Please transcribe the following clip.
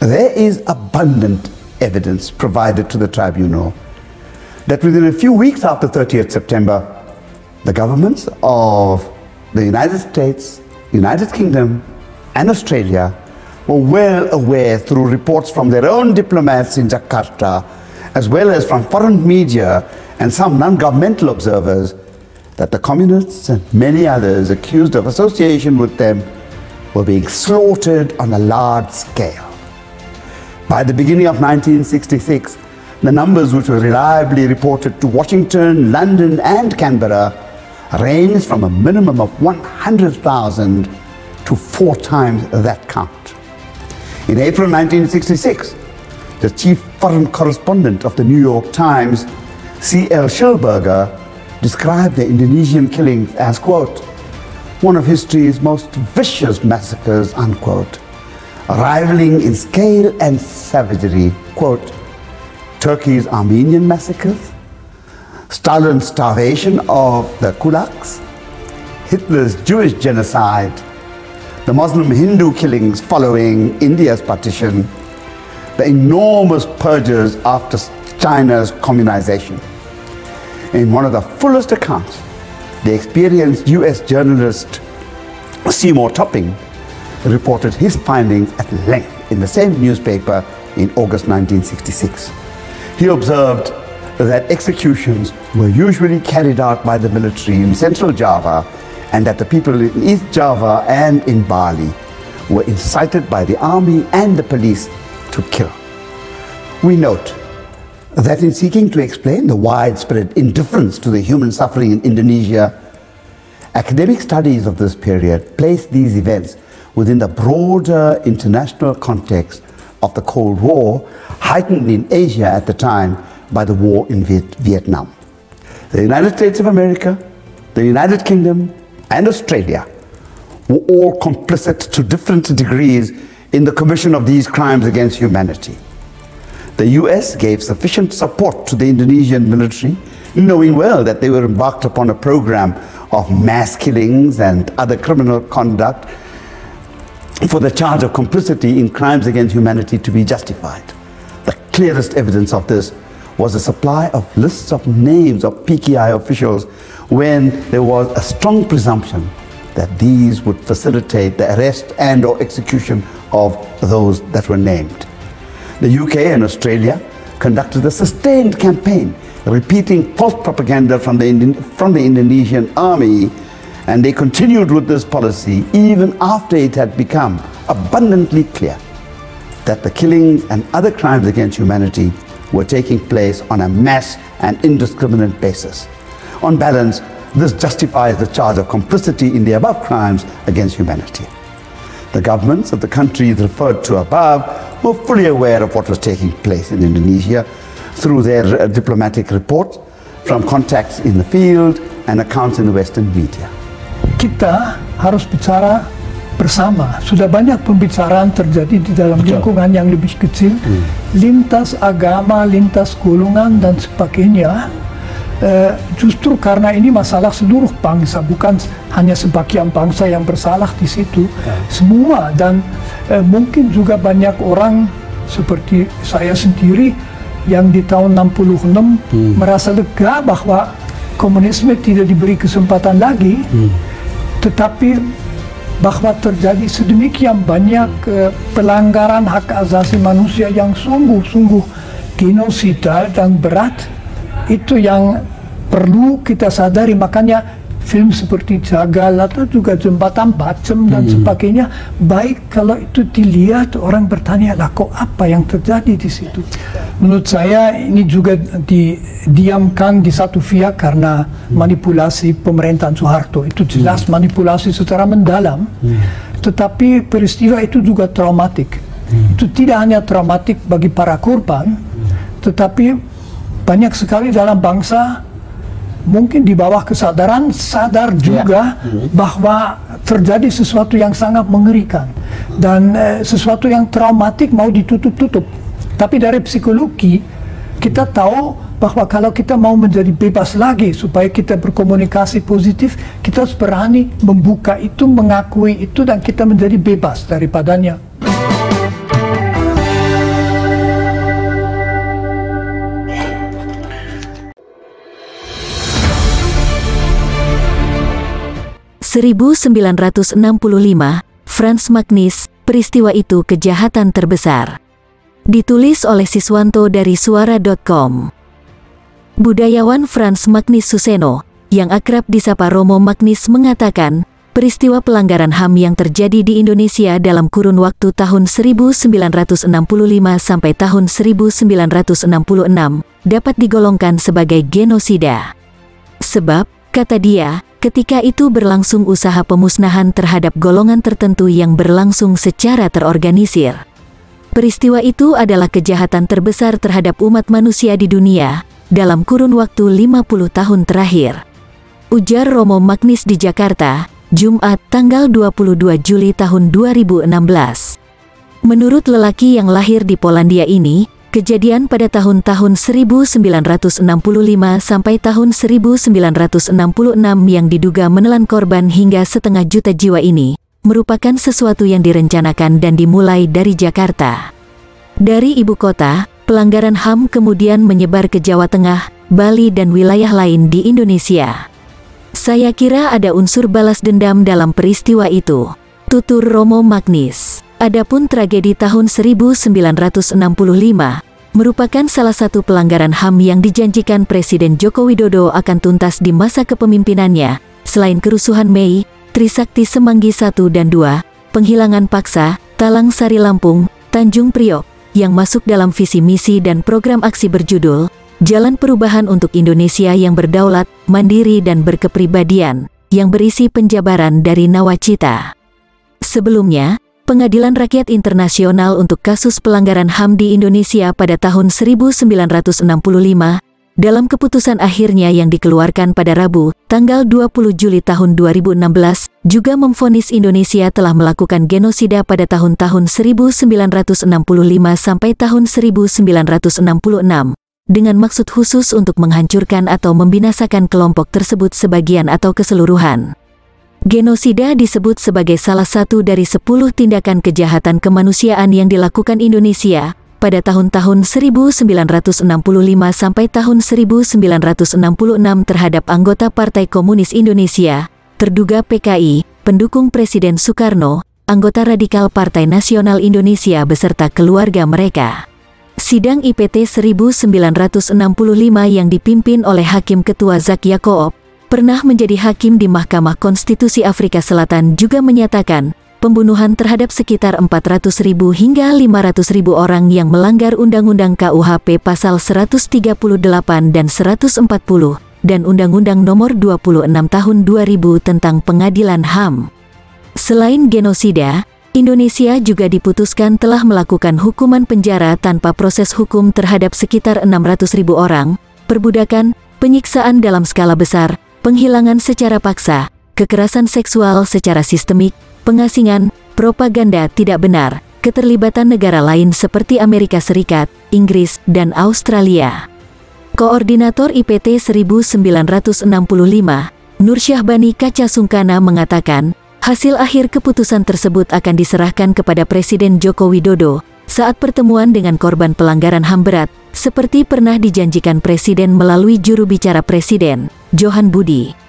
There is abundant evidence provided to the tribunal that within a few weeks after 30th September, the governments of the United States, United Kingdom, and Australia were well aware through reports from their own diplomats in Jakarta, as well as from foreign media and some non-governmental observers, that the communists and many others accused of association with them were being slaughtered on a large scale. By the beginning of 1966, the numbers which were reliably reported to Washington, London, and Canberra ranged from a minimum of 100,000 to 4 times that count. In April 1966, the chief foreign correspondent of the New York Times, C.L. Schillberger, described the Indonesian killings as, quote, one of history's most vicious massacres, unquote, rivaling in scale and savagery, quote, Turkey's Armenian massacres, Stalin's starvation of the kulaks, Hitler's Jewish genocide, the Muslim Hindu killings following India's partition, the enormous purges after China's communization. In one of the fullest accounts, the experienced US journalist Seymour Topping reported his findings at length in the same newspaper in August 1966. He observed that executions were usually carried out by the military in Central Java, and that the people in East Java and in Bali were incited by the army and the police to kill. We note that in seeking to explain the widespread indifference to the human suffering in Indonesia, academic studies of this period place these events within the broader international context of the Cold War, heightened in Asia at the time by the war in Vietnam. The United States of America, the United Kingdom, and Australia were all complicit to different degrees in the commission of these crimes against humanity. The US gave sufficient support to the Indonesian military, knowing well that they were embarked upon a program of mass killings and other criminal conduct for the charge of complicity in crimes against humanity to be justified. The clearest evidence of this was the supply of lists of names of PKI officials when there was a strong presumption that these would facilitate the arrest and or execution of those that were named. The UK and Australia conducted a sustained campaign repeating false propaganda from the Indonesian army, and they continued with this policy even after it had become abundantly clear that the killings and other crimes against humanity were taking place on a mass and indiscriminate basis. On balance, this justifies the charge of complicity in the above crimes against humanity. The governments of the countries referred to above were fully aware of what was taking place in Indonesia through their diplomatic reports, from contacts in the field and accounts in the Western media. Kita harus bicara bersama. Sudah banyak pembicaraan terjadi di dalam lingkungan yang lebih kecil, lintas agama, lintas golongan dan sebagainya. Justru karena ini masalah seluruh bangsa, bukan hanya sebagian bangsa yang bersalah di situ, semua. Dan mungkin juga banyak orang seperti saya sendiri yang di tahun 66 merasa lega bahwa komunisme tidak diberi kesempatan lagi, tetapi bahwa terjadi sedemikian banyak pelanggaran hak asasi manusia yang sungguh-sungguh genosidal dan berat, itu yang perlu kita sadari. Makanya film seperti Jagal atau juga Jembatan Bacem dan sebagainya, baik kalau itu dilihat orang bertanya, lah kok apa yang terjadi di situ. Menurut saya ini juga didiamkan di satu pihak karena manipulasi pemerintahan Soeharto. Itu jelas manipulasi secara mendalam, tetapi peristiwa itu juga traumatik. Itu tidak hanya traumatik bagi para korban, tetapi banyak sekali dalam bangsa mungkin di bawah kesadaran sadar juga bahwa terjadi sesuatu yang sangat mengerikan dan sesuatu yang traumatik mau ditutup-tutup. Tapi dari psikologi kita tahu bahwa kalau kita mau menjadi bebas lagi supaya kita berkomunikasi positif, kita harus berani membuka itu, mengakui itu, dan kita menjadi bebas daripadanya. 1965, Frans Magnis, peristiwa itu kejahatan terbesar. Ditulis oleh Siswanto dari Suara.com. Budayawan Frans Magnis Suseno, yang akrab disapa Romo Magnis, mengatakan, peristiwa pelanggaran HAM yang terjadi di Indonesia dalam kurun waktu tahun 1965 sampai tahun 1966 dapat digolongkan sebagai genosida. Sebab, kata dia, ketika itu berlangsung usaha pemusnahan terhadap golongan tertentu yang berlangsung secara terorganisir. Peristiwa itu adalah kejahatan terbesar terhadap umat manusia di dunia dalam kurun waktu 50 tahun terakhir. Ujar Romo Magnis di Jakarta, Jumat tanggal 22 Juli tahun 2016. Menurut lelaki yang lahir di Polandia ini, kejadian pada tahun-tahun 1965 sampai tahun 1966 yang diduga menelan korban hingga 500.000 jiwa ini, merupakan sesuatu yang direncanakan dan dimulai dari Jakarta. Dari ibu kota, pelanggaran HAM kemudian menyebar ke Jawa Tengah, Bali dan wilayah lain di Indonesia. Saya kira ada unsur balas dendam dalam peristiwa itu, tutur Romo Magnis. Adapun tragedi tahun 1965 merupakan salah satu pelanggaran HAM yang dijanjikan Presiden Joko Widodo akan tuntas di masa kepemimpinannya. Selain kerusuhan Mei, Trisakti Semanggi 1 dan 2, penghilangan paksa, Talang Sari Lampung, Tanjung Priok, yang masuk dalam visi misi dan program aksi berjudul Jalan Perubahan untuk Indonesia yang Berdaulat, Mandiri dan Berkepribadian, yang berisi penjabaran dari nawacita. Sebelumnya, Pengadilan Rakyat Internasional untuk kasus pelanggaran HAM di Indonesia pada tahun 1965, dalam keputusan akhirnya yang dikeluarkan pada Rabu, tanggal 20 Juli tahun 2016, juga memvonis Indonesia telah melakukan genosida pada tahun-tahun 1965 sampai tahun 1966, dengan maksud khusus untuk menghancurkan atau membinasakan kelompok tersebut sebagian atau keseluruhan. Genosida disebut sebagai salah satu dari 10 tindakan kejahatan kemanusiaan yang dilakukan Indonesia pada tahun-tahun 1965 sampai tahun 1966 terhadap anggota Partai Komunis Indonesia, terduga PKI, pendukung Presiden Soekarno, anggota radikal Partai Nasional Indonesia beserta keluarga mereka. Sidang IPT 1965 yang dipimpin oleh Hakim Ketua Zak Yaakob, pernah menjadi hakim di Mahkamah Konstitusi Afrika Selatan, juga menyatakan pembunuhan terhadap sekitar 400.000 hingga 500.000 orang yang melanggar Undang-Undang KUHP Pasal 138 dan 140, dan Undang-Undang Nomor 26 Tahun 2000 tentang Pengadilan HAM. Selain genosida, Indonesia juga diputuskan telah melakukan hukuman penjara tanpa proses hukum terhadap sekitar 600.000 orang, perbudakan, penyiksaan dalam skala besar, penghilangan secara paksa, kekerasan seksual secara sistemik, pengasingan, propaganda tidak benar, keterlibatan negara lain seperti Amerika Serikat, Inggris, dan Australia. Koordinator IPT 1965, Nur Syahbani Kaca Sungkana mengatakan, hasil akhir keputusan tersebut akan diserahkan kepada Presiden Joko Widodo saat pertemuan dengan korban pelanggaran HAM berat, seperti pernah dijanjikan Presiden melalui juru bicara Presiden, Johan Budi.